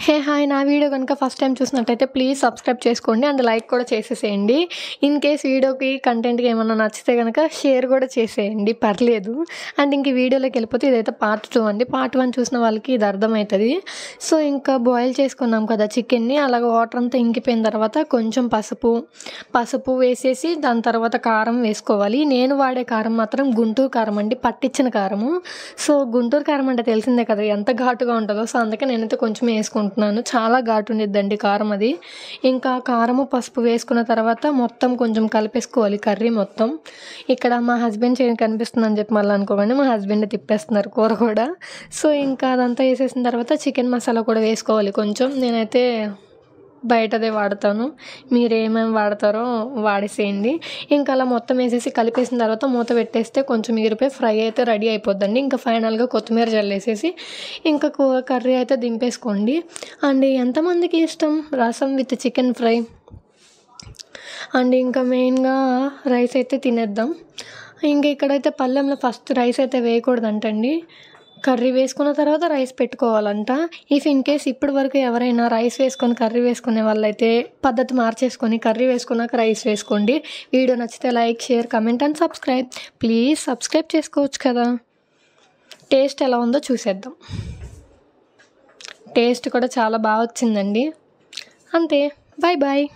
Hey hi నా video కనుక first time చూసినట్టయితే ప్లీజ్ సబ్స్క్రైబ్ చేసుకోండి అండ్ లైక్ కూడా చేసేసేయండి. ఇన్ కేస్ వీడియోకి కంటెంట్గా ఏమన్నా నచ్చితే కనుక షేర్ కూడా చేసేయండి, పర్లేదు. అండ్ ఇంక వీడియోలోకి వెళ్ళిపోతే ఇదైతే పార్ట్ 2 అండి. పార్ట్ 1 చూసిన వాళ్ళకి ఇది అర్థమవుతుంది. సో ఇంకా బాయిల్ చేసుకున్నాం కదా చికెన్ని, అలాగ వాటర్ అంతా ఇంకిపోయిన తర్వాత కొంచెం పసుపు వేసేసి దాని తర్వాత కారం వేసుకోవాలి. నేను వాడే కారం మాత్రం గుంటూరు కారం అండి, పట్టించిన కారము. సో గుంటూరు కారం అంటే తెలిసిందే కదా ఎంత ఘాటుగా ఉంటుందో. సో అందుకే నేనైతే కొంచెం వేసుకుంటున్నాను. చాలా ఘాటు ఉండిద్దండి కారం అది. ఇంకా కారము పసుపు వేసుకున్న తర్వాత మొత్తం కొంచెం కలిపేసుకోవాలి కర్రీ మొత్తం. ఇక్కడ మా హస్బెండ్ చేయని కనిపిస్తుందని చెప్పి మళ్ళీ అనుకోకండి, మా హస్బెండ్ తిప్పేస్తున్నారు కూర కూడా. సో ఇంకా అదంతా వేసేసిన తర్వాత చికెన్ మసాలా కూడా వేసుకోవాలి కొంచెం. నేనైతే బయటదే వాడతాను, మీరు ఏమేమి వాడతారో వాడేసేయండి. ఇంకా అలా మొత్తం వేసేసి కలిపేసిన తర్వాత మూత పెట్టేస్తే కొంచెం ఎగిరిపోయి ఫ్రై అయితే రెడీ అయిపోద్దండి. ఇంకా ఫైనల్గా కొత్తిమీర జల్లేసేసి ఇంకా కర్రీ అయితే దింపేసుకోండి. అండ్ ఎంతమందికి ఇష్టం రసం విత్ చికెన్ ఫ్రై. అండ్ ఇంకా మెయిన్గా రైస్ అయితే తినేద్దాం. ఇంకా ఇక్కడైతే పళ్ళెంలో ఫస్ట్ రైస్ అయితే వేయకూడదంటండి, కర్రీ వేసుకున్న తర్వాత రైస్ పెట్టుకోవాలంట. ఇఫ్ ఇన్ కేస్ ఇప్పటి వరకు ఎవరైనా రైస్ వేసుకొని కర్రీ వేసుకునే వాళ్ళైతే పద్ధతి మార్చేసుకొని కర్రీ వేసుకున్నాక రైస్ వేసుకోండి. వీడియో నచ్చితే like, share, comment and subscribe. Please subscribe చేసుకోవచ్చు కదా. టేస్ట్ ఎలా ఉందో చూసేద్దాం. టేస్ట్ కూడా చాలా బాగా వచ్చిందండి. అంతే, బాయ్ బాయ్.